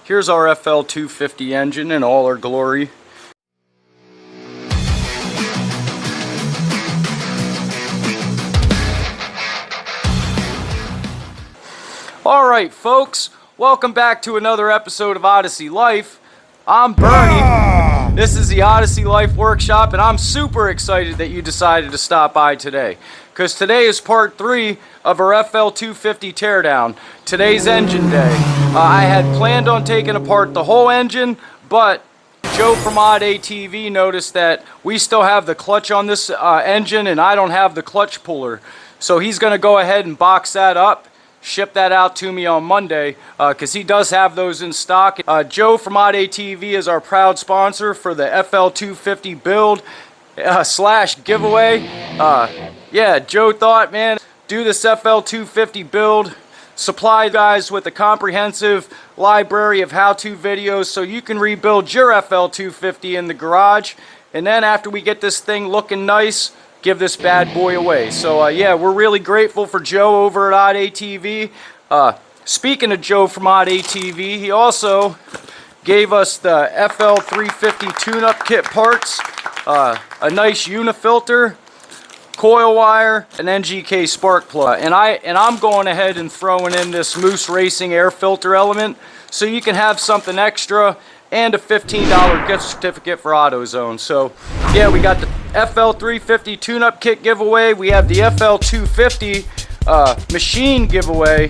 Here's our Fl250 engine in all her glory. Alright folks, welcome back to another episode of Odyssey Life. I'm Bernie. This is the Odyssey Life Workshop, and I'm super excited that you decided to stop by today, because today is part 3 of our Fl250 teardown. Today's engine day. I had planned on taking apart the whole engine, but Joe from Odyssey ATV noticed that we still have the clutch on this engine, and I don't have the clutch puller. So he's going to go ahead and box that up, ship that out to me on Monday, because he does have those in stock. Joe from Odyssey ATV is our proud sponsor for the Fl250 build slash giveaway. Yeah, Joe thought, man, do this Fl250 build, supply guys with a comprehensive library of how-to videos so you can rebuild your Fl250 in the garage, and then after we get this thing looking nice, give this bad boy away. So yeah, we're really grateful for Joe over at Odyssey ATV. Speaking of Joe from Odyssey ATV, he also gave us the Fl250 tune-up kit parts, a nice unifilter, coil wire, an NGK spark plug, and I'm going ahead and throwing in this Moose Racing air filter element so you can have something extra, and a $15 gift certificate for AutoZone. So yeah, we got the Fl250 tune-up kit giveaway, we have the Fl250 machine giveaway,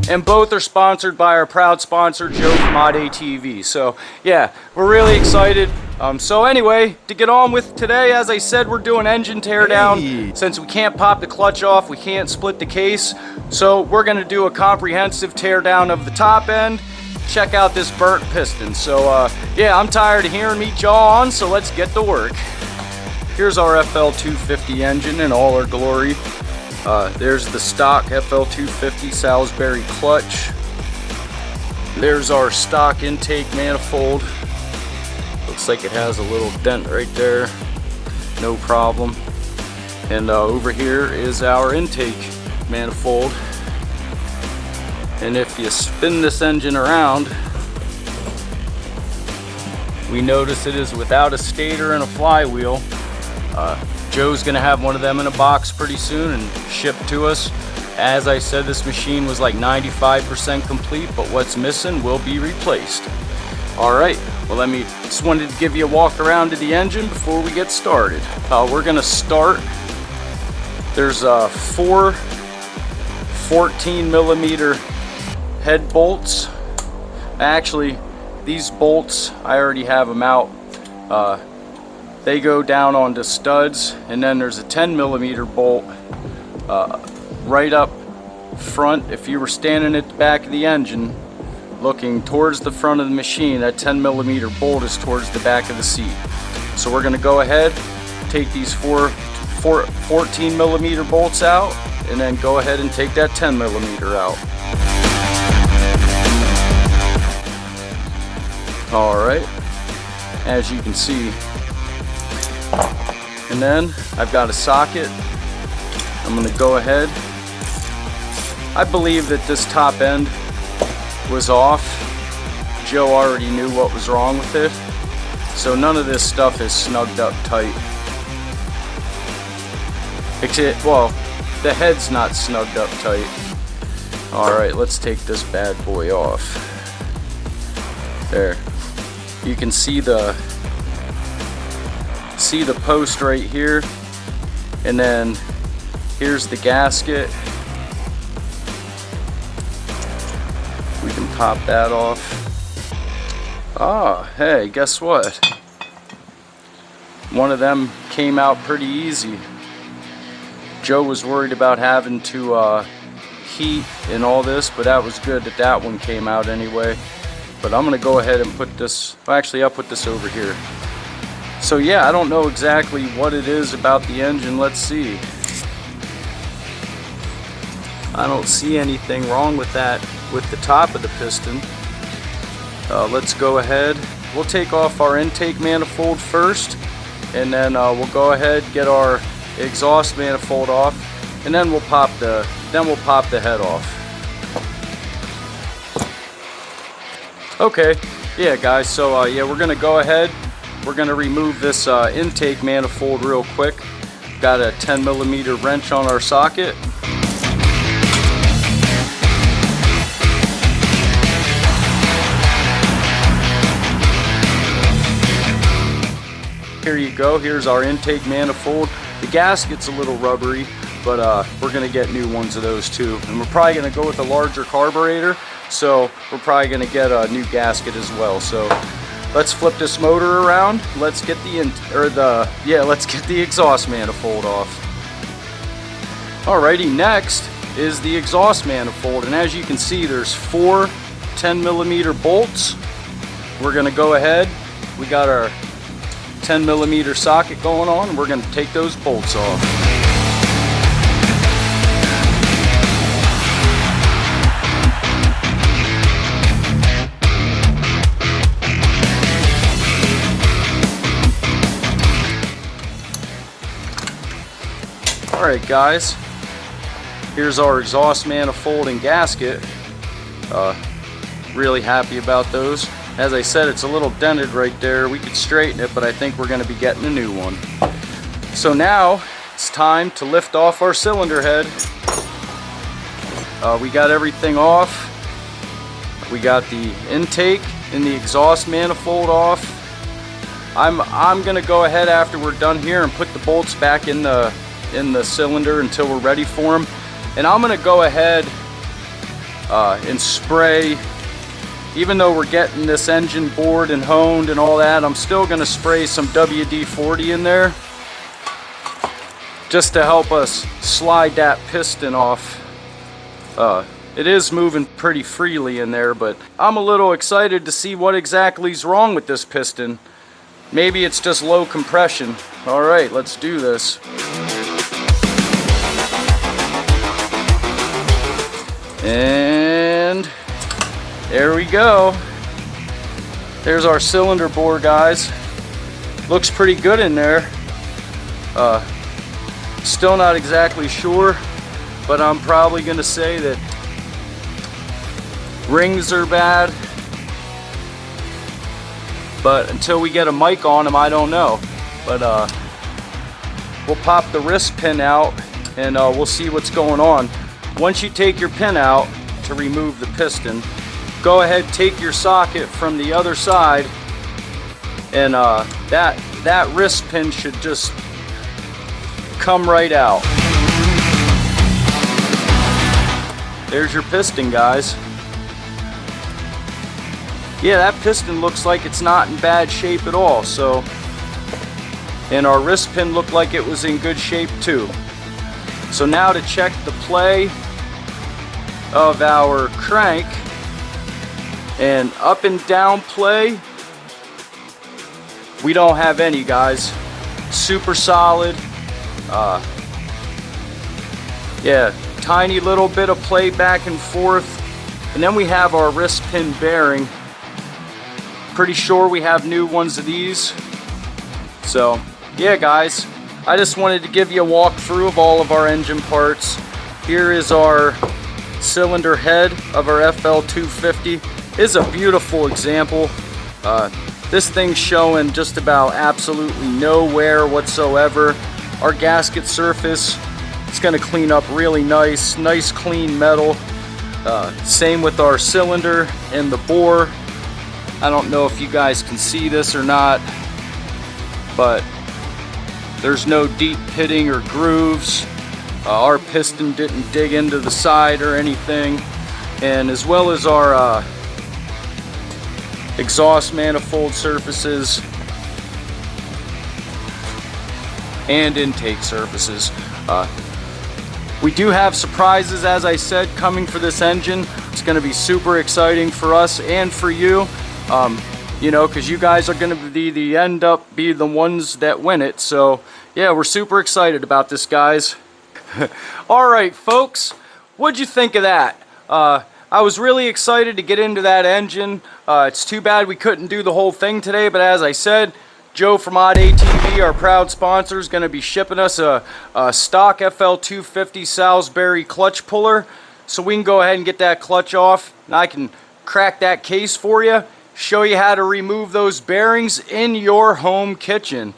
and both are sponsored by our proud sponsor Joe from Odyssey ATV. So yeah, we're really excited. So anyway, to get on with today, as I said, we're doing engine teardown. Since we can't pop the clutch off, we can't split the case, so we're going to do a comprehensive teardown of the top end. Check out this burnt piston. So yeah, I'm tired of hearing me jaw on, so let's get to work. Here's our Fl250 engine in all her glory. There's the stock Fl250 Salisbury clutch. There's our stock intake manifold. Looks like it has a little dent right there. No problem. And over here is our intake manifold. And if you spin this engine around, we notice it is without a stator and a flywheel. Joe's gonna have one of them in a box pretty soon and shipped to us. As I said, this machine was like 95% complete, but what's missing will be replaced. Alright, well just wanted to give you a walk around to the engine before we get started. We're gonna start. There's 4 14mm head bolts. Actually, these bolts, I already have them out. They go down onto studs, and then there's a 10mm bolt right up front. If you were standing at the back of the engine looking towards the front of the machine, that 10mm bolt is towards the back of the seat. So we're going to go ahead, take these 4 14mm bolts out, and then go ahead and take that 10mm out. Alright, as you can see. And then I've got a socket. I'm going to go ahead. I believe that this top end was off. Joe already knew what was wrong with it. So none of this stuff is snugged up tight. Well, the head's not snugged up tight. Alright, let's take this bad boy off. There. You can see the post right here, and then here's the gasket. We can pop that off. Ah, hey, guess what? One of them came out pretty easy. Joe was worried about having to heat and all this, but that was good that that one came out anyway. But I'm going to go ahead and put this, well, actually I'll put this over here. So yeah, I don't know exactly what it is about the engine. Let's see. I don't see anything wrong with that, with the top of the piston. Let's go ahead. We'll take off our intake manifold first, and then we'll go ahead, get our exhaust manifold off, and then we'll pop the head off. Okay, yeah guys, so yeah, we're gonna go ahead. We're gonna remove this intake manifold real quick. Got a 10mm wrench on our socket. Here you go, here's our intake manifold. The gasket's a little rubbery, but we're gonna get new ones of those too. And we're probably gonna go with a larger carburetor, so we're probably gonna get a new gasket as well. So let's flip this motor around. Let's get let's get the exhaust manifold off. Alrighty, next is the exhaust manifold, and as you can see, there's 4 10mm bolts. We're gonna go ahead. We got our 10mm socket going on, and we're going to take those bolts off. Alright guys, here's our exhaust manifold and gasket. Really happy about those. As I said, it's a little dented right there. We could straighten it, but I think we're going to be getting a new one. So now it's time to lift off our cylinder head. We got everything off. We got the intake and the exhaust manifold off. I'm going to go ahead after we're done here and put the bolts back in the cylinder until we're ready for them. And I'm going to go ahead and spray. Even though we're getting this engine bored and honed and all that, I'm still going to spray some WD-40 in there just to help us slide that piston off. It is moving pretty freely in there, but I'm a little excited to see what exactly is wrong with this piston. Maybe it's just low compression. Alright, let's do this. And there we go. There's our cylinder bore, guys. Looks pretty good in there. Still not exactly sure, but I'm probably gonna say that rings are bad. But until we get a mic on them, I don't know. But we'll pop the wrist pin out and we'll see what's going on. Once you take your pin out to remove the piston, go ahead, take your socket from the other side, and that wrist pin should just come right out. There's your piston, guys. Yeah, that piston looks like it's not in bad shape at all. So, and our wrist pin looked like it was in good shape too. So now to check the play of our crank. And up and down play, we don't have any, guys. Super solid. Yeah, tiny little bit of play back and forth. And then we have our wrist pin bearing. Pretty sure we have new ones of these. So, yeah guys, I just wanted to give you a walkthrough of all of our engine parts. Here is our cylinder head of our Fl250. Is a beautiful example. This thing's showing just about absolutely no wear whatsoever. Our gasket surface, it's going to clean up really nice clean metal. Same with our cylinder and the bore. I don't know if you guys can see this or not, but there's no deep pitting or grooves. Our piston didn't dig into the side or anything. And as well as our exhaust manifold surfaces and intake surfaces. We do have surprises, as I said, coming for this engine. It's going to be super exciting for us and for you, you know, because you guys are going to be the ones that win it. So yeah, we're super excited about this, guys. All right, folks, what'd you think of that? I was really excited to get into that engine. It's too bad we couldn't do the whole thing today, but as I said, Joe from Odyssey ATV, our proud sponsor, is going to be shipping us a stock Fl250 Salisbury clutch puller, so we can go ahead and get that clutch off, and I can crack that case for you, show you how to remove those bearings in your home kitchen.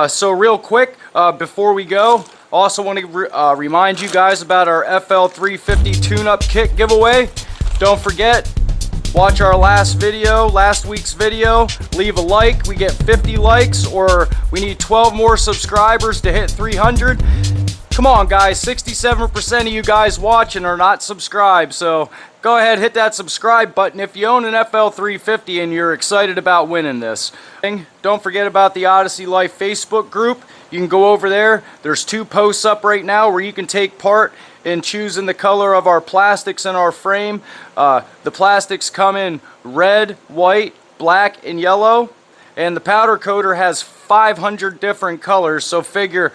So real quick, before we go, also want to remind you guys about our Fl250 tune-up kit giveaway. Don't forget, watch our last week's video, leave a like. We get 50 likes, or we need 12 more subscribers to hit 300. Come on guys, 67% of you guys watching are not subscribed, so go ahead, hit that subscribe button if you own an Fl250 and you're excited about winning this. Don't forget about the Odyssey Life Facebook group. You can go over there. There's 2 posts up right now where you can take part in choosing the color of our plastics in our frame. The plastics come in red, white, black, and yellow, and the powder coater has 500 different colors, so figure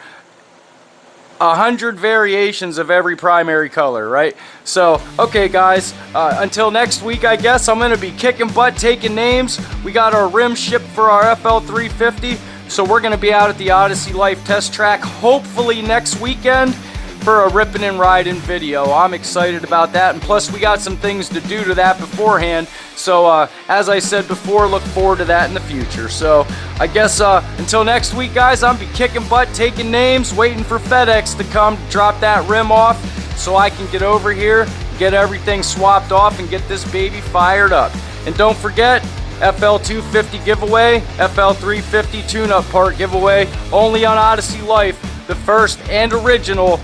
100 variations of every primary color, right? So, okay guys, until next week, I guess I'm gonna be kicking butt, taking names. We got our rim shipped for our Fl250, so we're gonna be out at the Odyssey Life test track hopefully next weekend for a ripping and riding video. I'm excited about that, and plus we got some things to do to that beforehand. So as I said before, look forward to that in the future. So I guess until next week guys, I'm be kicking butt, taking names, waiting for FedEx to come drop that rim off so I can get over here, get everything swapped off, and get this baby fired up. And don't forget, Fl250 giveaway, Fl350 tune-up part giveaway, only on Odyssey Life, the first and original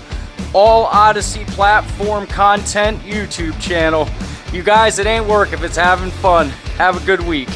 all Odyssey platform content YouTube channel. You guys, it ain't work if it's having fun. Have a good week.